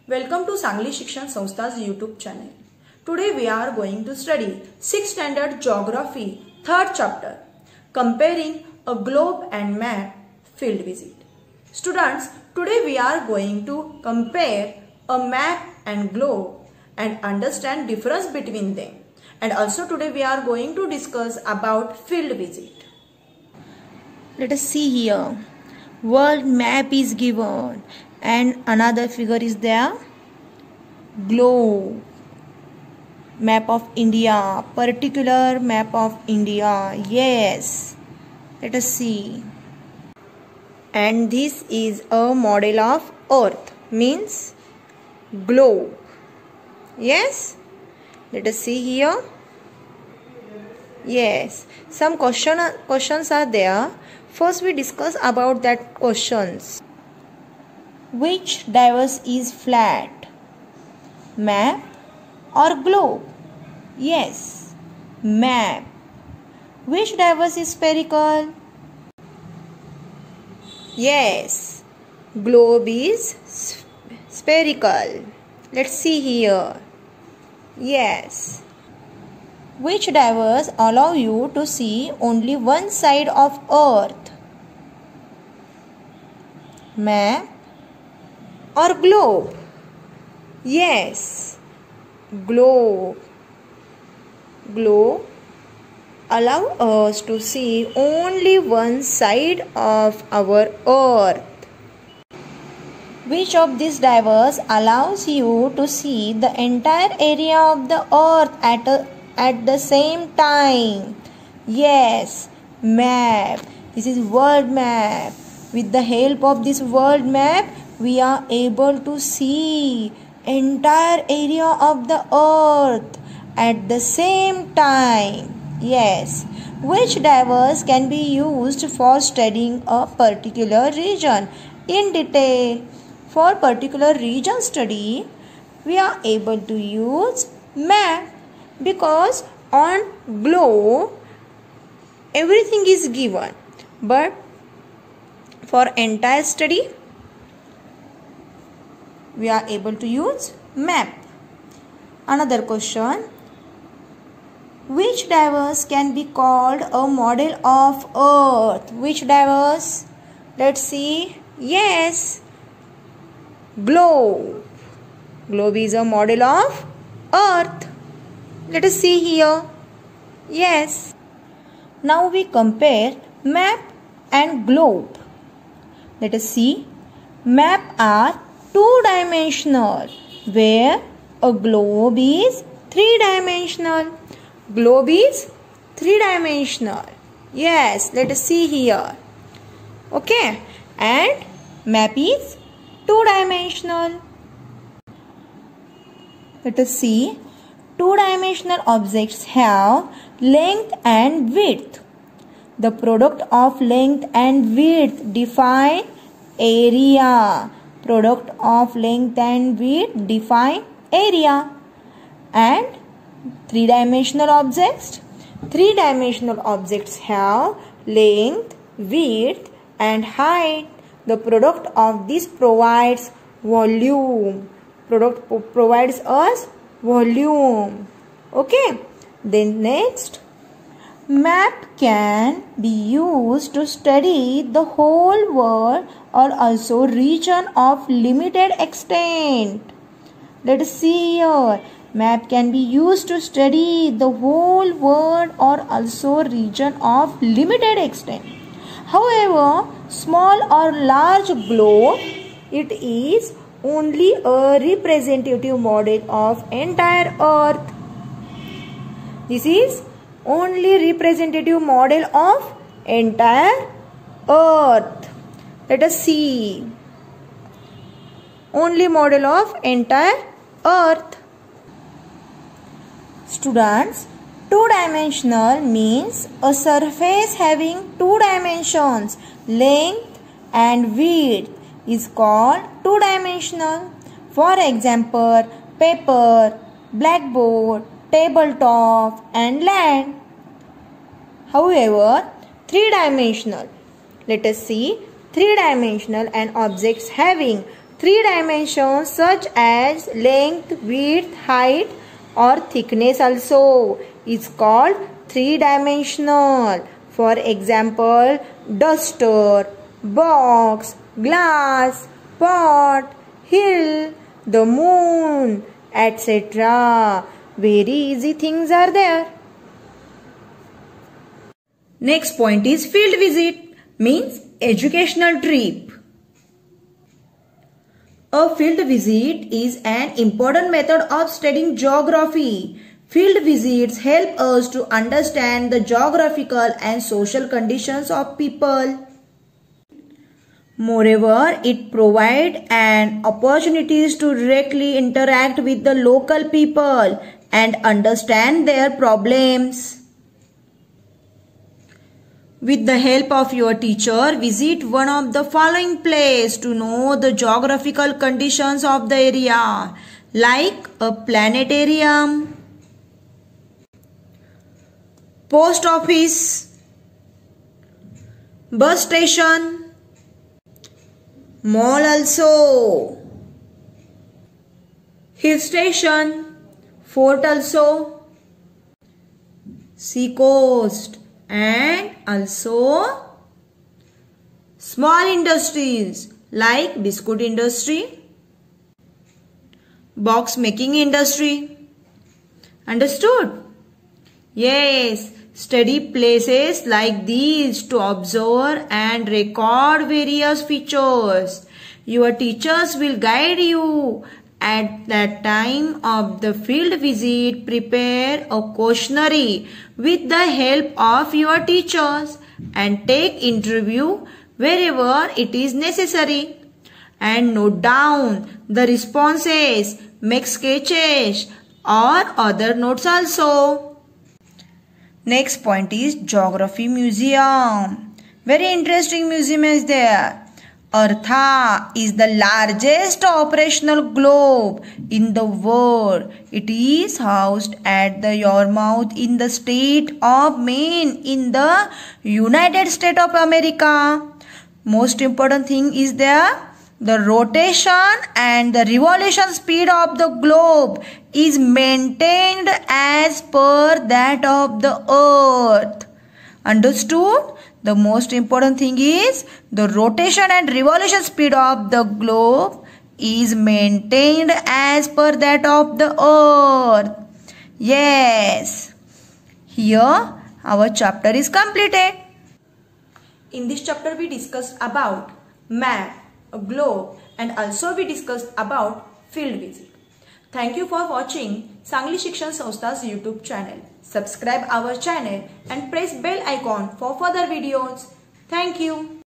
Welcome to Sangli Shikshan Sanstha's YouTube channel. Today we are going to study 6th standard geography 3rd chapter, comparing a globe and map field visit. Students, today we are going to compare a map and globe and understand difference between them. And also today we are going to discuss about field visit. Let us see here. World map is given and another figure is there. Globe. Map of India. Particular map of India. Yes. Let us see. And this is a model of Earth. Means globe. Yes. Let us see here. Yes. Some questions are there. First we discuss about that questions. Which device is flat? Map or globe? Yes, map. Which device is spherical? Yes, globe is spherical. Let's see here. Yes. Which device allow you to see only one side of Earth? Map or globe? Yes, globe. Globe allow us to see only one side of our Earth. Which of these devices allows you to see the entire area of the Earth at the same time? Yes, map. This is world map. With the help of this world map, we are able to see entire area of the Earth at the same time. Yes. Which device can be used for studying a particular region in detail? For particular region study, we are able to use map, because on globe everything is given, but for entire study we are able to use map. Another question. Which device can be called a model of Earth? Which device? Let's see. Yes, globe. Globe is a model of Earth. Let us see here. Yes. Now we compare map and globe. Let us see. Map are two-dimensional, where a globe is three-dimensional. Globe is three-dimensional. Yes, let us see here. Okay. And map is two-dimensional. Let us see. Two-dimensional objects have length and width. The product of length and width define area. Product of length and width define area. And three-dimensional objects? Three-dimensional objects have length, width and height. The product of this provides volume. Product provides us volume. Okay. Then next, map can be used to study the whole world or also region of limited extent. Let us see here. Map can be used to study the whole world or also region of limited extent. However, small or large globe, it is only a representative model of entire Earth. This is only representative model of entire Earth. Let us see. Only model of entire Earth. Students, two-dimensional means a surface having two dimensions, length and width, is called two-dimensional. For example, paper, blackboard, tabletop and land. However, three-dimensional. Let us see three-dimensional and objects having 3 dimensions such as length, width, height or thickness also is called 3-dimensional. For example, duster, box, glass, pot, hill, the moon, etc. Very easy things are there. Next point is field visit, means educational trip. A field visit is an important method of studying geography. Field visits help us to understand the geographical and social conditions of people. Moreover, it provides an opportunities to directly interact with the local people and understand their problems. With the help of your teacher, visit one of the following places to know the geographical conditions of the area, like a planetarium, post office, bus station, mall also, hill station, fort also, sea coast, and also small industries like biscuit industry, box making industry. Understood? Yes, study places like these to observe and record various features. Your teachers will guide you. At that time of the field visit, prepare a questionnaire with the help of your teachers and take interview wherever it is necessary. And note down the responses, make sketches or other notes also. Next point is Geography Museum. Very interesting museum is there. Eartha is the largest operational globe in the world. It is housed at the Yarmouth in the state of Maine in the United States of America. Most important thing is there, the rotation and the revolution speed of the globe is maintained as per that of the earth. Understood? The most important thing is the rotation and revolution speed of the globe is maintained as per that of the earth. Yes. Here our chapter is completed. In this chapter we discussed about map, a globe, and also we discussed about field visit. Thank you for watching Sangli Shikshan Sanstha's YouTube channel. Subscribe our channel and press bell icon for further videos. Thank you.